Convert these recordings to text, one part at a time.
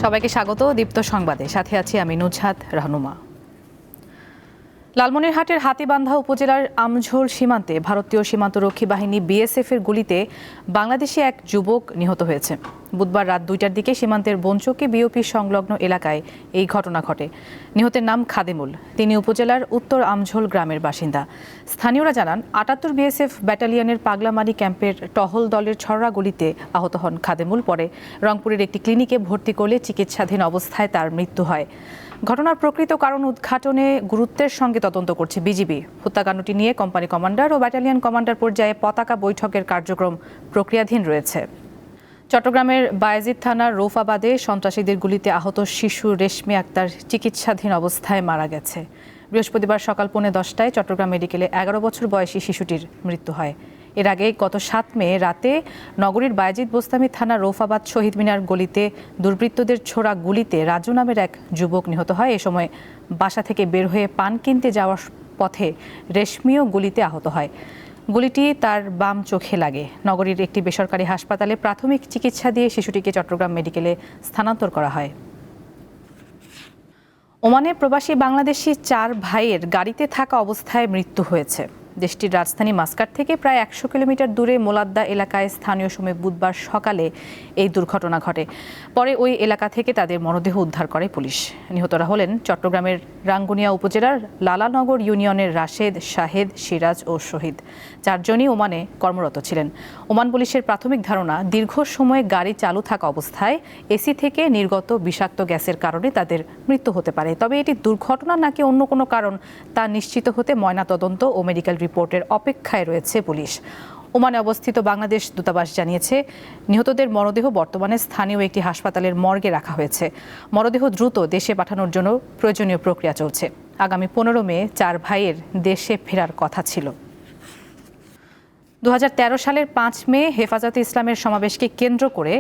সবাইকে স্বাগত দীপ্ত সংবাদে, সাথে আছি আমি নুজহাত রাহনুমা। লালমনিরহাটের হাতীবান্ধা উপজেলার আমঝোল সীমান্তে ভারতীয় সীমান্তরক্ষী বাহিনী বিএসএফ এর গুলিতে বাংলাদেশি এক যুবক নিহত হয়েছে। বুধবার রাত 2টার দিকে সীমান্তের বনচকি বিওপি সংলগ্ন এলাকায় এই ঘটনা ঘটে। নিহতের নাম খাদেমুল। তিনি উপজেলার উত্তর আমঝোল গ্রামের বাসিন্দা। স্থানীয়রা জানান 78 বিএসএফ ব্যাটালিয়নের পাগলামারি ক্যাম্পের টহল দলের ছড়া গুলিতে আহত হন খাদেমুল। পরে রংপুরের একটি ক্লিনিকে ভর্তি করলে চিকিৎসাধীন অবস্থায় তার মৃত্যু হয়। ঘটনার প্রকৃত কারণ উদ্ঘাটনে গুরুত্বের সঙ্গে তদন্ত করছে বিজিবি। হত্যাকাণ্ডটি নিয়ে কোম্পানি কমান্ডার ও ব্যাটালিয়ন কমান্ডার পর্যায়ে পতাকা বৈঠকের কার্যক্রম প্রক্রিয়াধীন রয়েছে। চট্টগ্রামের বায়েজিদ থানার রৌফাবাদে সন্ত্রাসীদের গুলিতে আহত শিশু রেশমি আক্তার চিকিৎসাধীন অবস্থায় মারা গেছে। বৃহস্পতিবার সকাল 10:45টায় চট্টগ্রাম মেডিকেলে 11 বছর বয়সী শিশুটির মৃত্যু হয়। এর আগে গত 7 মে রাতে নগরীর বায়েজিদ বোস্তামি থানার রৌফাবাদ শহীদ মিনার গলিতে দুর্বৃত্তদের ছোড়া গুলিতে রাজু নামের এক যুবক নিহত হয়। এ সময় বাসা থেকে বের হয়ে পান কিনতে যাওয়ার পথে রেশমিও গুলিতে আহত হয়। গুলিটি তার বাম চোখে লাগে। নগরীর একটি বেসরকারি হাসপাতালে প্রাথমিক চিকিৎসা দিয়ে শিশুটিকে চট্টগ্রাম মেডিকেলে স্থানান্তর করা হয়। ওমানে প্রবাসী বাংলাদেশি 4 ভাইয়ের গাড়িতে থাকা অবস্থায় মৃত্যু হয়েছে। দেশটির রাজধানী মাস্কাট থেকে প্রায় 100 কিলোমিটার দূরে মোলাদ্দা এলাকায় স্থানীয় সময় বুধবার সকালে এই দুর্ঘটনা ঘটে। পরে ওই এলাকা থেকে তাদের মরদেহ উদ্ধার করে পুলিশ। নিহতরা হলেন চট্টগ্রামের রাঙ্গুনিয়া উপজেলার লালানগর ইউনিয়নের রাশেদ, শাহেদ, সিরাজ ও শহীদ। 4 জনই ওমানে কর্মরত ছিলেন। ওমান পুলিশের প্রাথমিক ধারণা, দীর্ঘ সময় গাড়ি চালু থাকা অবস্থায় এসি থেকে নির্গত বিষাক্ত গ্যাসের কারণে তাদের মৃত্যু হতে পারে। তবে এটি দুর্ঘটনা নাকি অন্য কোনো কারণ তা নিশ্চিত হতে ময়নাতদন্ত ও মেডিকেল রিপোর্টের অপেক্ষায় রয়েছে পুলিশ। ওমানে অবস্থিত বাংলাদেশ দূতাবাস জানিয়েছে, নিহতদের মরদেহ বর্তমানে স্থানীয় একটি হাসপাতালের মর্গে রাখা হয়েছে। মরদেহ দ্রুত দেশে পাঠানোর জন্য প্রয়োজনীয় প্রক্রিয়া চলছে। আগামী 15 মে 4 ভাইয়ের দেশে ফেরার কথা ছিল। 2013 সালের 5 মে হেফাজতে ইসলামের সমাবেশকে কেন্দ্র করে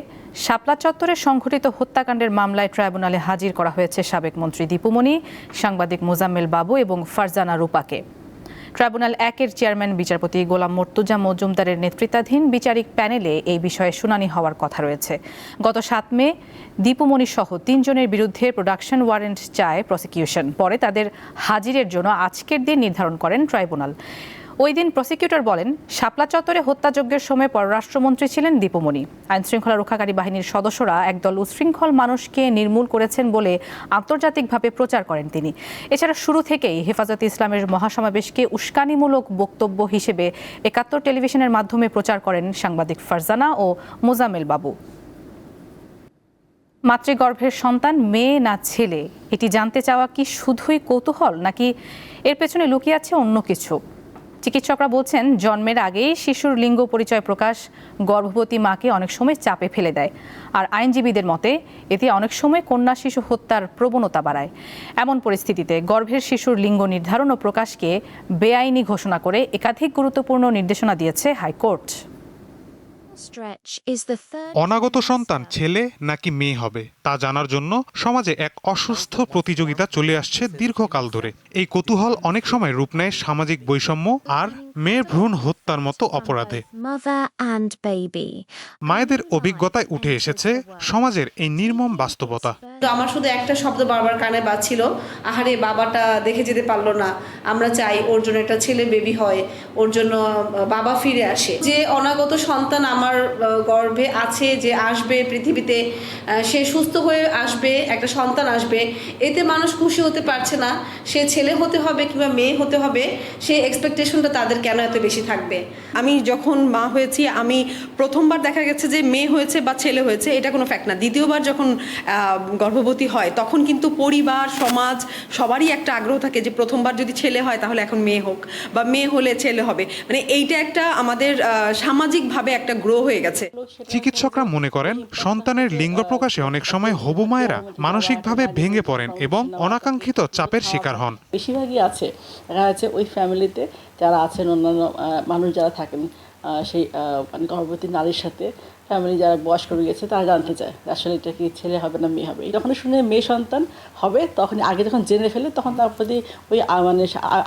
শাপলা চত্বরে সংঘটিত হত্যাকাণ্ডের মামলায় ট্রাইব্যুনালে হাজির করা হয়েছে সাবেক মন্ত্রী দীপুমণি, সাংবাদিক মোজাম্মেল বাবু এবং ফারজানা রূপাকে। ট্রাইব্যুনাল 1-এর চেয়ারম্যান বিচারপতি গোলাম মর্তুজা মজুমদারের নেতৃত্বাধীন বিচারিক প্যানেলে এই বিষয়ে শুনানি হওয়ার কথা রয়েছে। গত 7 মে দীপুমণি সহ 3 জনের বিরুদ্ধে প্রোডাকশন ওয়ারেন্ট চায় প্রসিকিউশন। পরে তাদের হাজিরের জন্য আজকের দিন নির্ধারণ করেন ট্রাইব্যুনাল। ওই দিন প্রসিকিউটর বলেন, শাপলা চত্বরে হত্যাযজ্ঞের সময় পররাষ্ট্রমন্ত্রী ছিলেন দীপুমণি। আইনশৃঙ্খলা রক্ষাকারী বাহিনীর সদস্যরা একদল উচ্ছৃঙ্খল মানুষকে নির্মূল করেছেন বলে আন্তর্জাতিকভাবে প্রচার করেন তিনি। এছাড়া শুরু থেকেই হেফাজতে ইসলামের মহাসমাবেশকে উস্কানিমূলক বক্তব্য হিসেবে 71 টেলিভিশনের মাধ্যমে প্রচার করেন সাংবাদিক ফারজানা ও মোজাম্মেল বাবু। মাতৃগর্ভের সন্তান মেয়ে না ছেলে, এটি জানতে চাওয়া কি শুধুই কৌতূহল, নাকি এর পেছনে লুকিয়ে আছে অন্য কিছু? চিকিৎসকরা বলছেন, জন্মের আগেই শিশুর লিঙ্গ পরিচয় প্রকাশ গর্ভবতী মাকে অনেক সময় চাপে ফেলে দেয়। আর আইনজীবীদের মতে এতে অনেক সময় কন্যা শিশু হত্যার প্রবণতা বাড়ায়। এমন পরিস্থিতিতে গর্ভের শিশুর লিঙ্গ নির্ধারণ ও প্রকাশকে বেআইনি ঘোষণা করে একাধিক গুরুত্বপূর্ণ নির্দেশনা দিয়েছে হাইকোর্ট। অনাগত সন্তান ছেলে নাকি মেয়ে হবে তা জানার জন্য সমাজে এক অসুস্থ প্রতিযোগিতা চলে আসছে দীর্ঘকাল ধরে। এই কৌতূহল অনেক সময় রূপ নেয় সামাজিক বৈষম্য আর মেয়ের ভ্রূণ হত্যার মতো অপরাধে। মায়েদের অভিজ্ঞতায় উঠে এসেছে সমাজের এই নির্মম বাস্তবতা। আমার শুধু একটা শব্দ বারবার কানে বাজছিল, আহারে বাবাটা দেখে যেতে পারলো না, আমরা চাই ওর জন্য একটা ছেলে বেবি হয়, ওর জন্য বাবা ফিরে আসে। যে অনাগত সন্তান আমার গর্ভে আছে, যে আসবে পৃথিবীতে, সে সুস্থ হয়ে আসবে, একটা সন্তান আসবে, এতে মানুষ খুশি হতে পারছে না। সে ছেলে হতে হবে কিংবা মেয়ে হতে হবে, সেই এক্সপেকটেশনটা তাদের কেন এত বেশি থাকবে? আমি যখন মা হয়েছি, আমি প্রথমবার দেখা গেছে যে মেয়ে হয়েছে বা ছেলে হয়েছে, এটা কোনো ফ্যাক্ট না। দ্বিতীয়বার যখন গর্ভবতী হয় তখন কিন্তু পরিবার, সমাজ সবারই একটা আগ্রহ থাকে যে প্রথমবার যদি ছেলে হয় তাহলে এখন মেয়ে হোক, বা মেয়ে হলে ছেলে হবে। মানে এইটা একটা আমাদের সামাজিকভাবে একটা গ্রো হয়ে গেছে। চিকিৎসকরা মনে করেন, সন্তানের লিঙ্গ প্রকাশে অনেক সময় হবু মায়েরা মানসিকভাবে ভেঙে পড়েন এবং অনাকাঙ্ক্ষিত চাপের শিকার হন। বেশিরভাগই আছে ওই ফ্যামিলিতে যারা আছেন অন্যান্য মানুষ যারা থাকেন সেই মানে গর্ভবতী নারীর সাথে ফ্যামিলি যারা বয়স্ক রয়ে গেছে তারা জানতে চায় আসলে এটা কি ছেলে হবে না মেয়ে হবে। যখন শুনে মেয়ে সন্তান হবে তখন আগে যখন জেনে ফেলে তখন তার প্রতি ওই মানে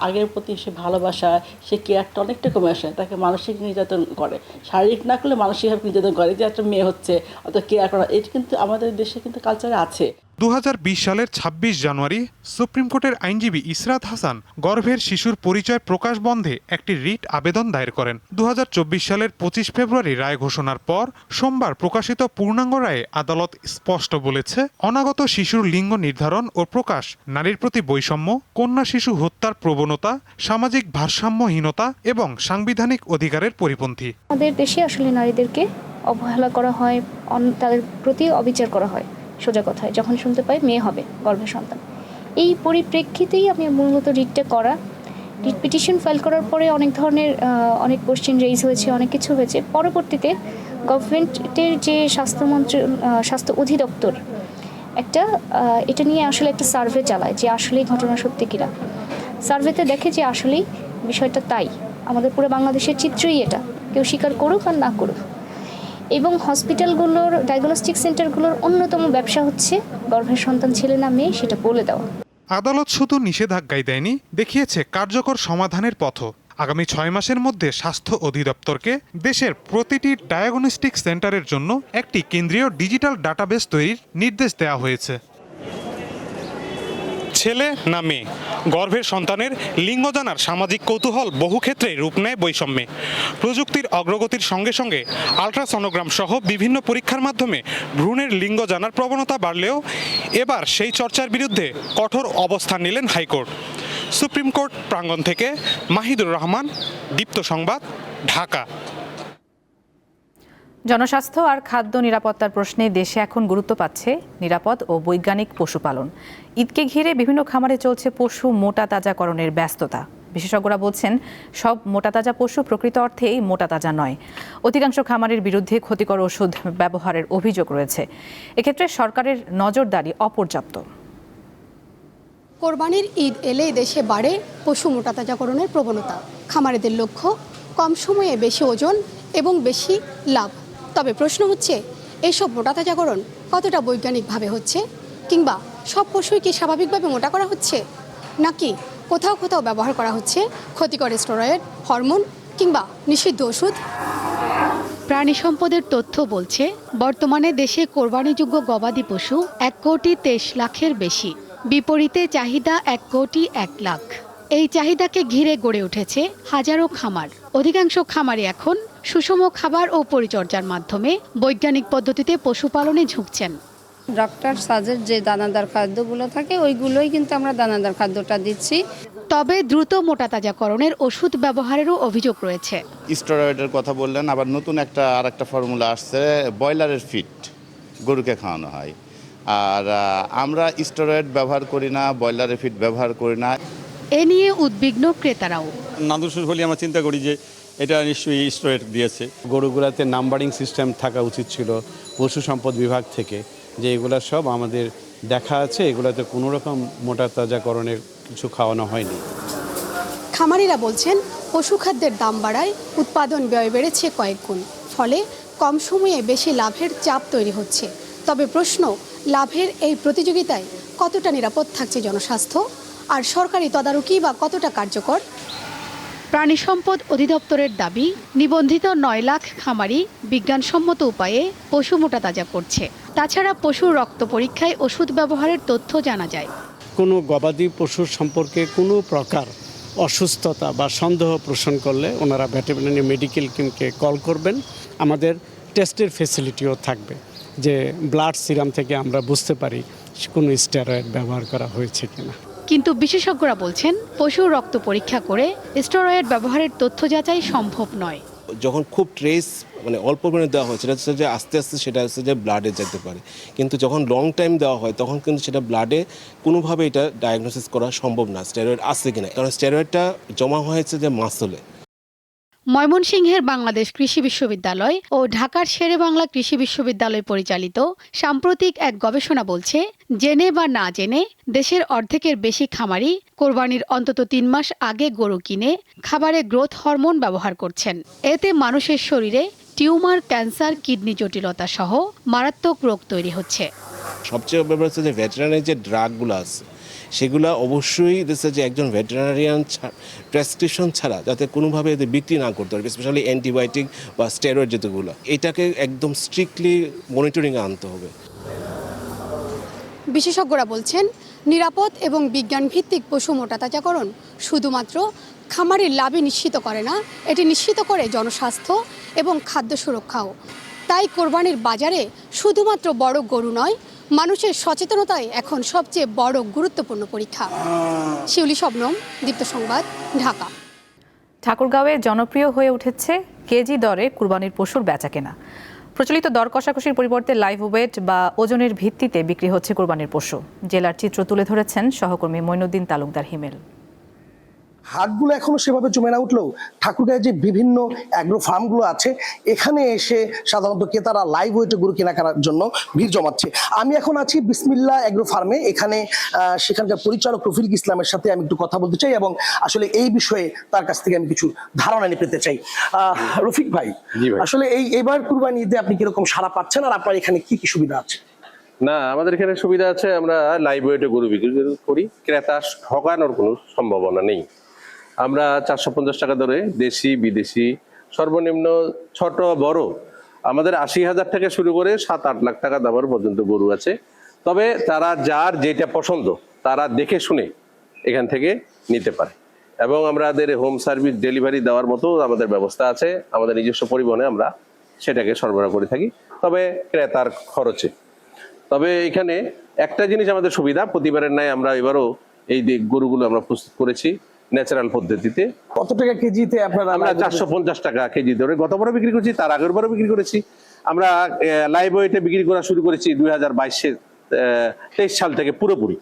আগের প্রতি সে ভালোবাসা সে কেয়ারটা অনেকটা কমে আসে, তাকে মানসিক নির্যাতন করে, শারীরিক না করলে মানসিকভাবে নির্যাতন করে যে একটা মেয়ে হচ্ছে অত কেয়ার করা। এটা কিন্তু আমাদের দেশে কিন্তু কালচারে আছে। 2020 সালের 26 জানুয়ারি সুপ্রিম কোর্টের আইনজীবী ইসরাত হাসান গর্ভের শিশুর পরিচয় প্রকাশ বন্ধে একটি রিট আবেদন দায়ের করেন। 2024 সালের 25 ফেব্রুয়ারি রায় ঘোষণার পর সোমবার প্রকাশিত পূর্ণাঙ্গ রায়ে আদালত স্পষ্ট বলেছে, অনাগত শিশুর লিঙ্গ নির্ধারণ ও প্রকাশ নারীর প্রতি বৈষম্য, কন্যা শিশু হত্যার প্রবণতা, সামাজিক ভারসাম্যহীনতা এবং সাংবিধানিক অধিকারের পরিপন্থী। আমাদের দেশে আসলে নারীদেরকে অবহেলা করা হয়, তাদের প্রতি অবিচার করা হয়। সোজা কথায় যখন শুনতে পাই মেয়ে হবে, গর্ভের সন্তান, এই পরিপ্রেক্ষিতেই আমি মূলত রিটটা করা। রিট পিটিশন ফাইল করার পরে অনেক ধরনের অনেক কোশ্চেন রেইজ হয়েছে, অনেক কিছু হয়েছে। পরবর্তীতে গভর্নমেন্টের যে স্বাস্থ্য অধিদপ্তর একটা এটা নিয়ে আসলে একটা সার্ভে চালায় যে আসলে ঘটনা সত্যি কিনা। সার্ভেতে দেখে যে আসলেই বিষয়টা তাই, আমাদের পুরো বাংলাদেশের চিত্রই এটা, কেউ স্বীকার করুক আর না করুক। এবং হসপিটালগুলোর ডায়াগনস্টিক সেন্টারগুলোর অন্যতম ব্যবসা হচ্ছে গর্ভের সন্তান ছেলে না মেয়ে সেটা বলে দেওয়া। আদালত শুধু নিষেধাজ্ঞাই দেয়নি, দেখিয়েছে কার্যকর সমাধানের পথও। আগামী 6 মাসের মধ্যে স্বাস্থ্য অধিদপ্তরকে দেশের প্রতিটি ডায়াগনস্টিক সেন্টারের জন্য একটি কেন্দ্রীয় ডিজিটাল ডাটাবেস তৈরির নির্দেশ দেওয়া হয়েছে। ছেলে না মেয়ে, গর্ভের সন্তানের লিঙ্গ জানার সামাজিক কৌতূহল বহু ক্ষেত্রে রূপ নেয় বৈষম্যে। প্রযুক্তির অগ্রগতির সঙ্গে সঙ্গে আলট্রাসনোগ্রাম সহ বিভিন্ন পরীক্ষার মাধ্যমে ভ্রূণের লিঙ্গ জানার প্রবণতা বাড়লেও এবার সেই চর্চার বিরুদ্ধে কঠোর অবস্থান নিলেন হাইকোর্ট। সুপ্রিম কোর্ট প্রাঙ্গণ থেকে মাহিদুর রহমান, দীপ্ত সংবাদ, ঢাকা। জনস্বাস্থ্য আর খাদ্য নিরাপত্তার প্রশ্নে দেশে এখন গুরুত্ব পাচ্ছে নিরাপদ ও বৈজ্ঞানিক পশুপালন। ঈদকে ঘিরে বিভিন্ন খামারে চলছে পশু মোটা তাজাকরণের ব্যস্ততা। বিশেষজ্ঞরা বলছেন, সব মোটা তাজা পশু প্রকৃত অর্থেই মোটা তাজা নয়। অধিকাংশ খামারের বিরুদ্ধে ক্ষতিকর ওষুধ ব্যবহারের অভিযোগ রয়েছে। এক্ষেত্রে সরকারের নজরদারি অপর্যাপ্ত। কোরবানির ঈদ এলেই দেশে বাড়ে পশু মোটা তাজাকরণের প্রবণতা। খামারিদের লক্ষ্য কম সময়ে বেশি ওজন এবং বেশি লাভ। তবে প্রশ্ন হচ্ছে, এইসব মোটা তাজাকরণ কতটা বৈজ্ঞানিকভাবে হচ্ছে, কিংবা সব পশুই কি স্বাভাবিকভাবে মোটা করা হচ্ছে, নাকি কোথাও কোথাও ব্যবহার করা হচ্ছে ক্ষতিকর স্টেরয়েড, হরমোন কিংবা নিষিদ্ধ ওষুধ। প্রাণী সম্পদের তথ্য বলছে, বর্তমানে দেশে কোরবানিযোগ্য গবাদি পশু 1,23,00,000-এর বেশি। বিপরীতে চাহিদা 1,01,00,000। এই চাহিদাকে ঘিরে গড়ে উঠেছে হাজারো খামার। অধিকাংশ খামারে এখন সুষম খাবার ও পরিচর্যার মাধ্যমে বৈজ্ঞানিক পদ্ধতিতে পশুপালনে ঝুঁকছেন। ডক্টর সাজেস্ট যে দানাদার খাদ্যগুলো থাকে ওইগুলোই কিন্তু আমরা দানাদার খাদ্যটা দিচ্ছি। তবে দ্রুত মোটা তাজাকরণের ওষুধ ব্যবহারেরও অভিযোগ রয়েছে। স্টেরয়েডের কথা বললেন, আবার নতুন আরেকটা ফর্মুলা আসছে, ব্রয়লারের ফিড গরুকে খাওয়ানো হয়। আর আমরা স্টেরয়েড ব্যবহার করি না, ব্রয়লারের ফিড ব্যবহার করি না। এ নিয়ে উদ্বিগ্ন ক্রেতারাও। নাদুস বলি আমরা চিন্তা করি যে এটা নিশ্চয়ই স্টেরয়েড দিয়েছে। গরুগুলাতে নাম্বারিং সিস্টেম থাকা উচিত ছিল পশু সম্পদ বিভাগ থেকে, যে এগুলা সব আমাদের দেখা আছে, এগুলাতে কোনো রকম মোটা তাজাকরণের কিছু খাওয়ানো হয়নি। খামারিরা বলছেন, পশু খাদ্যের দাম বাড়ায় উৎপাদন ব্যয় বেড়েছে কয়েক গুণ, ফলে কম সময়ে বেশি লাভের চাপ তৈরি হচ্ছে। তবে প্রশ্ন, লাভের এই প্রতিযোগিতায় কতটা নিরাপদ থাকছে জনস্বাস্থ্য, আর সরকারি তদারকি বা কতটা কার্যকর। প্রাণী সম্পদ অধিদপ্তরের দাবি, নিবন্ধিত 9 লাখ খামারি বিজ্ঞানসম্মত উপায়ে পশু মোটা তাজা করছে। তাছাড়া পশুর রক্ত পরীক্ষায় ওষুধ ব্যবহারের তথ্য জানা যায়। কোনো গবাদি পশুর সম্পর্কে কোনো প্রকার অসুস্থতা বা সন্দেহ পোষণ করলে ওনারা ভেটেরিনারি মেডিকেল টিমকে কল করবেন। আমাদের টেস্টের ফেসিলিটিও থাকবে, যে ব্লাড সিরাম থেকে আমরা বুঝতে পারি কোনো স্টেরয়েড ব্যবহার করা হয়েছে কিনা। কিন্তু বিশেষজ্ঞরা বলছেন, পশুর রক্ত পরীক্ষা করে স্টেরয়েড ব্যবহারের তথ্য যাচাই সম্ভব নয়। যখন খুব ট্রেস অল্প পরিমাণে দেওয়া হয়, সেটা হচ্ছে যে আস্তে আস্তে সেটা হচ্ছে যে ব্লাডে যেতে পারে। কিন্তু যখন লং টাইম দেওয়া হয় তখন কিন্তু সেটা ব্লাডে কোনোভাবে এটা ডায়াগনোসিস করা সম্ভব না স্টেরয়েড আছে কিনা, কারণ স্টেরয়েডটা জমা হয়েছে যে মাসলে। ময়মনসিংহের বাংলাদেশ কৃষি বিশ্ববিদ্যালয় ও ঢাকার শেরেবাংলা কৃষি বিশ্ববিদ্যালয় পরিচালিত সাম্প্রতিক এক গবেষণা বলছে, জেনে বা না জেনে দেশের অর্ধেকের বেশি খামারি কোরবানির অন্তত 3 মাস আগে গরু কিনে খাবারে গ্রোথ হরমোন ব্যবহার করছেন। এতে মানুষের শরীরে টিউমার, ক্যান্সার, কিডনি জটিলতা সহ মারাত্মক রোগ তৈরি হচ্ছে। সবচেয়ে ব্যাপার হচ্ছে যে ভেটেরিনারি যে ড্রাগগুলো আছে সেগুলো অবশ্যই দেশে যে একজন ভেটেরিনারিয়ান প্রেসক্রিপশন ছাড়া যাতে কোনোভাবে এদের বিক্রি না করতে পারে, স্পেশালি অ্যান্টিবায়োটিক বা স্টেরয়েড যেগুলো, এটাকে একদম স্ট্রিক্টলি মনিটরিংয়ে আনতে হবে। বিশেষজ্ঞরা বলছেন, নিরাপদ এবং বিজ্ঞানভিত্তিক পশু মোটাতাজাকরণ শুধুমাত্র খামারের লাভই নিশ্চিত করে না, এটি নিশ্চিত করে জনস্বাস্থ্য এবং খাদ্য সুরক্ষাও। তাই কোরবানির বাজারে শুধুমাত্র বড় গরু নয়, মানুষের সচেতনতাই এখন সবচেয়ে বড় গুরুত্বপূর্ণ পরীক্ষা। শিউলি শবনম, দীপ্ত সংবাদ, ঢাকা। ঠাকুরগাঁওয়ে জনপ্রিয় হয়ে উঠেছে কেজি দরে কুরবানির পশুর বেচাকেনা। প্রচলিত দর কষাকষির পরিবর্তে লাইভ ওয়েট বা ওজনের ভিত্তিতে বিক্রি হচ্ছে কুরবানির পশু। জেলার চিত্র তুলে ধরেছেন সহকর্মী মইনুদ্দিন তালুকদার হিমেল। হাটগুলো এখনো সেভাবে জমে না উঠলেও ঠাকুরগাঁয়ে যে বিভিন্ন অ্যাগ্রো ফার্মগুলো আছে এখানে এসে সাধারণত ক্রেতারা লাইভ ওয়েটে গরু কেনা করার জন্য ভিড় জমাচ্ছে। আমি এখন আছি বিসমিল্লাহ অ্যাগ্রো ফার্মে। এখানে সেখানকার পরিচালক রফিক ইসলামের সাথে আমি একটু কথা বলতে চাই এবং আসলে এই বিষয়ে তার কাছ থেকে আমি কিছু ধারণা নিয়ে পেতে চাই। রফিক ভাই, আসলে এবার কুরবানি ঈদে আপনি কিরকম সাড়া পাচ্ছেন আর আপনার এখানে কি কি সুবিধা আছে? না, আমাদের এখানে সুবিধা আছে, আমরা লাইভ ওয়েটে গরু বিক্রি করি, ক্রেতা ঠকানোর কোনো সম্ভাবনা নেই। আমরা 450 টাকা দরে দেশি বিদেশি সর্বনিম্ন ছোট বড় আমাদের 80,000 থেকে শুরু করে 7-8 লাখ টাকা দামের পর্যন্ত গরু আছে। তবে তারা যার যেটা পছন্দ তারা দেখে শুনে এখান থেকে নিতে পারে এবং আমাদের হোম সার্ভিস ডেলিভারি দেওয়ার মতো আমাদের ব্যবস্থা আছে। আমাদের নিজস্ব পরিবহনে আমরা সেটাকে সরবরাহ করে থাকি, তবে ক্রেতার খরচে। তবে এখানে একটা জিনিস আমাদের সুবিধা, প্রতিবারের ন্যায় আমরা এবারও এই গরুগুলো আমরা প্রস্তুত করেছি ন্যাচারাল পদ্ধতিতে। কত টাকা কেজিতে আপনারা? আমরা 450 টাকা কেজি ধরে গতবারও বিক্রি করেছি, তার আগের বারও বিক্রি করেছি। আমরা লাইভ ওয়েটে বিক্রি করা শুরু করেছি 2023 সাল থেকে পুরোপুরি।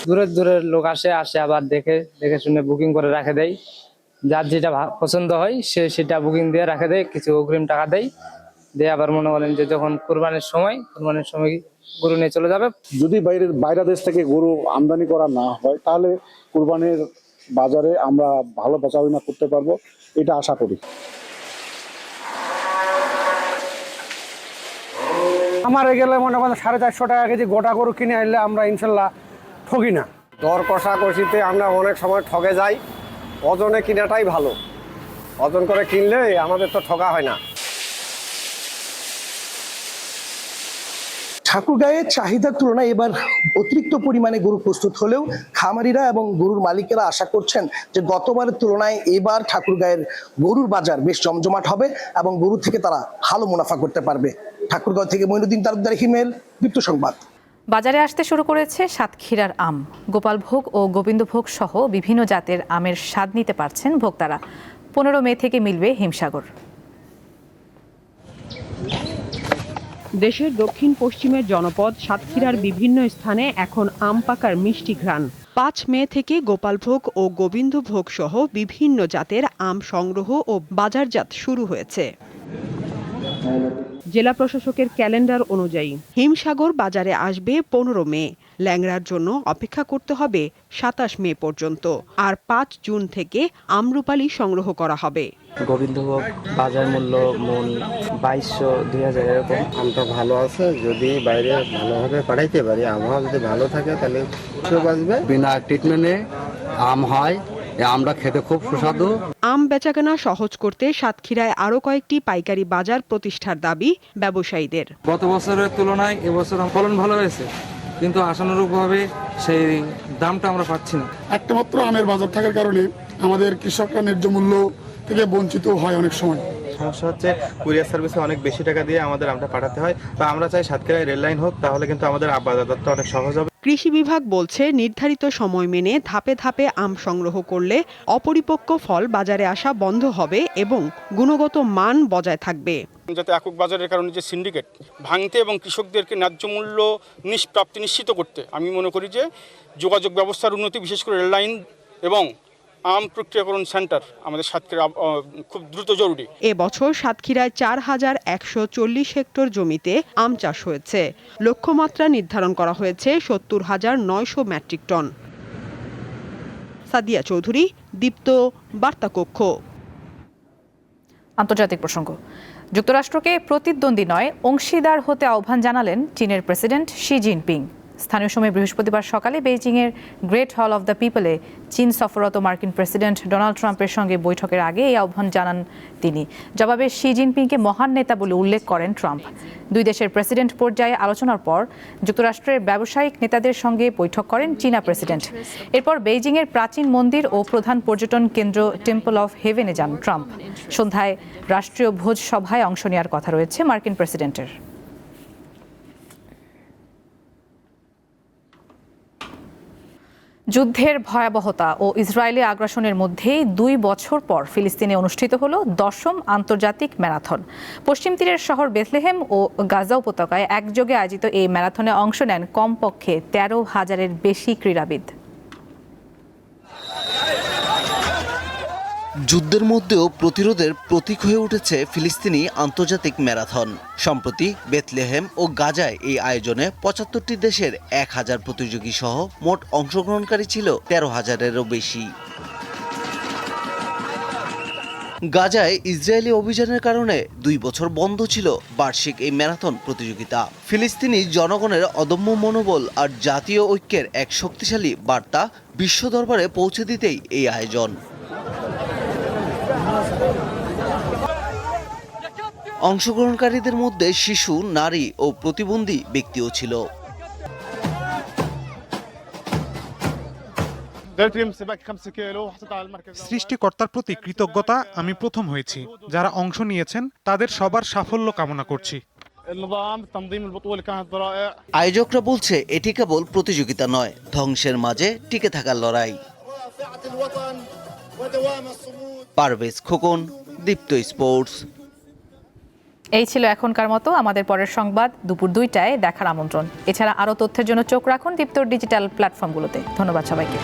দূরের দূরের লোক আসে আবার দেখে শুনে বুকিং করে রাখে দেয়। যার যেটা পছন্দ হয় সে সেটা বুকিং দিয়ে রাখে দেয়, কিছু অগ্রিম টাকা দেয়, দিয়ে আবার মনে বলেন যে যখন কুরবানির সময় গরু নিয়ে চলে যাবে। যদি বাইরে দেশ থেকে গরু আমদানি করা না হয় তাহলে কুরবানির বাজারে আমরা ভালো বেচাকেনা করতে পারবো, এটা আশা করি। আমার গেলে মনে করেন 450 টাকা কেজি গোটা গরু কিনে আনলে আমরা ইনশাল্লাহ ঠকি না। দর কষাকষিতে আমরা অনেক সময় ঠকে যাই, ওজনে কিনাটাই ভালো, ওজন করে কিনলে আমাদের তো ঠকা হয় না। ঠাকুরগাঁয়ে চাহিদার তুলনায় এবার অতিরিক্ত পরিমাণে গরু প্রস্তুত হলেও খামারিরা এবং গরুর মালিকেরা আশা করছেন যে গতবারের তুলনায় এবার ঠাকুরগাঁয়ের গরুর বাজার বেশ জমজমাট হবে এবং গরু থেকে তারা ভালো মুনাফা করতে পারবে। ঠাকুরগাঁও থেকে মইনুদ্দিন তালুকদার হিমেল, দীপ্ত সংবাদ। বাজারে আসতে শুরু করেছে সাতক্ষীরার আম। গোপালভোগ ও গোবিন্দভোগ সহ বিভিন্ন জাতের আমের স্বাদ নিতে পারছেন ভোক্তারা। 15 মে থেকে মিলবে হিমসাগর। দেশের দক্ষিণ পশ্চিমের জনপদ সাতক্ষীরার বিভিন্ন স্থানে এখন আম পাকার মিষ্টি ঘ্রাণ। 5 মে থেকে গোপালভোগ ও গোবিন্দভোগ সহ বিভিন্ন জাতের আম সংগ্রহ ও বাজারজাত শুরু হয়েছে। জেলা প্রশাসকের ক্যালেন্ডার অনুযায়ী হিমসাগর বাজারে আসবে 15 মে। ল্যাংড়ার জন্য অপেক্ষা করতে হবে 27 মে পর্যন্ত। আর 5 জুন থেকে আমরুপালি সংগ্রহ করা হবে। গোবিন্দভোগ বাজার মূল্য মন 2200-2000 এরকম। আমটা ভালো আছে, যদি বাইরে ভালোভাবে পাঠাইতে পারি, আবহাওয়া যদি ভালো থাকে তাহলে বাঁচবে। বিনা ট্রিটমেন্টে আম হয়, আমরা খেতে খুব সুস্বাদু। আম বেচাকেনা সহজ করতে সাতক্ষীরায় আরো কয়েকটি পাইকারি বাজার প্রতিষ্ঠার দাবি ব্যবসায়ীদের। গত বছরের তুলনায় এবছর ফলন ভালো হয়েছে, কিন্তু আশানুরূপভাবে সেই দামটা আমরা পাচ্ছি না। একটা মাত্র আমের বাজার থাকার কারণে আমাদের কৃষকরা ন্যায্য মূল্য থেকে বঞ্চিত হয় অনেক সময়। সমস্যা হচ্ছে কুরিয়ার সার্ভিসে অনেক বেশি টাকা দিয়ে আমাদের আমটা পাঠাতে হয়, বা আমরা চাই সাতক্ষীরায় রেল লাইন হোক, তাহলে কিন্তু আমাদের বাজারজাতটা অনেক সহজ হবে। কৃষি বিভাগ বলছে নির্ধারিত সময় মেনে ধাপে ধাপে আম সংগ্রহ করলে অপরিপক্ক ফল বাজারে আসা বন্ধ হবে এবং গুণগত মান বজায় থাকবে। যাতে একক বাজারের কারণে যে সিন্ডিকেট ভাঙতে এবং কৃষকদেরকে ন্যায্য মূল্য প্রাপ্তি নিশ্চিত করতে আমি মনে করি যে যোগাযোগ ব্যবস্থার উন্নতি, বিশেষ করে রেল লাইন এবং আম প্রক্রিয়াকরণ সেন্টার আমাদের সাতক্ষীরা খুব দ্রুত জরুরি। এবছর সাতক্ষীরায় ৪,১৪০ হেক্টর জমিতে আম চাষ হয়েছে। লক্ষ্যমাত্রা নির্ধারণ করা হয়েছে ৭০,৯০০ মেট্রিক টন। সাদিয়া চৌধুরী, দীপ্ত, বার্তা কক্ষ। আন্তর্জাতিক প্রসঙ্গ। যুক্তরাষ্ট্রকে প্রতিদ্বন্দ্বী নয়, অংশীদার হতে আহ্বান জানালেন চীনের প্রেসিডেন্ট শি জিনপিং। স্থানীয় সময় বৃহস্পতিবার সকালে বেইজিংয়ের গ্রেট হল অব দ্য পিপলে চীন সফররত মার্কিন প্রেসিডেন্ট ডোনাল্ড ট্রাম্পের সঙ্গে বৈঠকের আগে এই আহ্বান জানান তিনি। জবাবে শি জিনপিংকে মহান নেতা বলে উল্লেখ করেন ট্রাম্প। দুই দেশের প্রেসিডেন্ট পর্যায়ে আলোচনার পর যুক্তরাষ্ট্রের ব্যবসায়িক নেতাদের সঙ্গে বৈঠক করেন চীনা প্রেসিডেন্ট। এরপর বেইজিংয়ের প্রাচীন মন্দির ও প্রধান পর্যটন কেন্দ্র টেম্পল অফ হেভেনে যান ট্রাম্প। সন্ধ্যায় রাষ্ট্রীয় ভোজ সভায় অংশ নেওয়ার কথা রয়েছে মার্কিন প্রেসিডেন্টের। যুদ্ধের ভয়াবহতা ও ইসরায়েলি আগ্রাসনের মধ্যেই ২ বছর পর ফিলিস্তিনে অনুষ্ঠিত হলো ১০ম আন্তর্জাতিক ম্যারাথন। পশ্চিম তীরের শহর বেথলেহেম ও গাজা উপত্যকায় একযোগে আয়োজিত এই ম্যারাথনে অংশ নেন কমপক্ষে ১৩,০০০-এর বেশি ক্রীড়াবিদ। যুদ্ধের মধ্যেও প্রতিরোধের প্রতীক হয়ে উঠেছে ফিলিস্তিনি আন্তর্জাতিক ম্যারাথন। সম্প্রতি বেথলেহেম ও গাজায় এই আয়োজনে ৭৫টি দেশের ১,০০০ প্রতিযোগী সহ মোট অংশগ্রহণকারী ছিল ১৩,০০০-এরও বেশি। গাজায় ইসরায়েলি অভিযানের কারণে ২ বছর বন্ধ ছিল বার্ষিক এই ম্যারাথন প্রতিযোগিতা। ফিলিস্তিনি জনগণের অদম্য মনোবল আর জাতীয় ঐক্যের এক শক্তিশালী বার্তা বিশ্ব দরবারে পৌঁছে দিতেই এই আয়োজন। অংশগ্রহণকারীদের মধ্যে শিশু, নারী ও প্রতিবন্ধী ব্যক্তিও ছিল। সৃষ্টিকর্তার প্রতি কৃতজ্ঞতা, আমি প্রথম হয়েছি। যারা অংশ নিয়েছেন তাদের সবার সাফল্য কামনা করছি। আয়োজকরা বলছে এটি কেবল প্রতিযোগিতা নয়, ধ্বংসের মাঝে টিকে থাকার লড়াই। পারভেজ খোকন, দীপ্ত স্পোর্টস। এই ছিল এখনকার মতো। আমাদের পরের সংবাদ দুপুর ২টায় দেখার আমন্ত্রণ। এছাড়া আরও তথ্যের জন্য চোখ রাখুন দীপ্তর ডিজিটাল প্ল্যাটফর্মগুলোতে। ধন্যবাদ সবাইকে।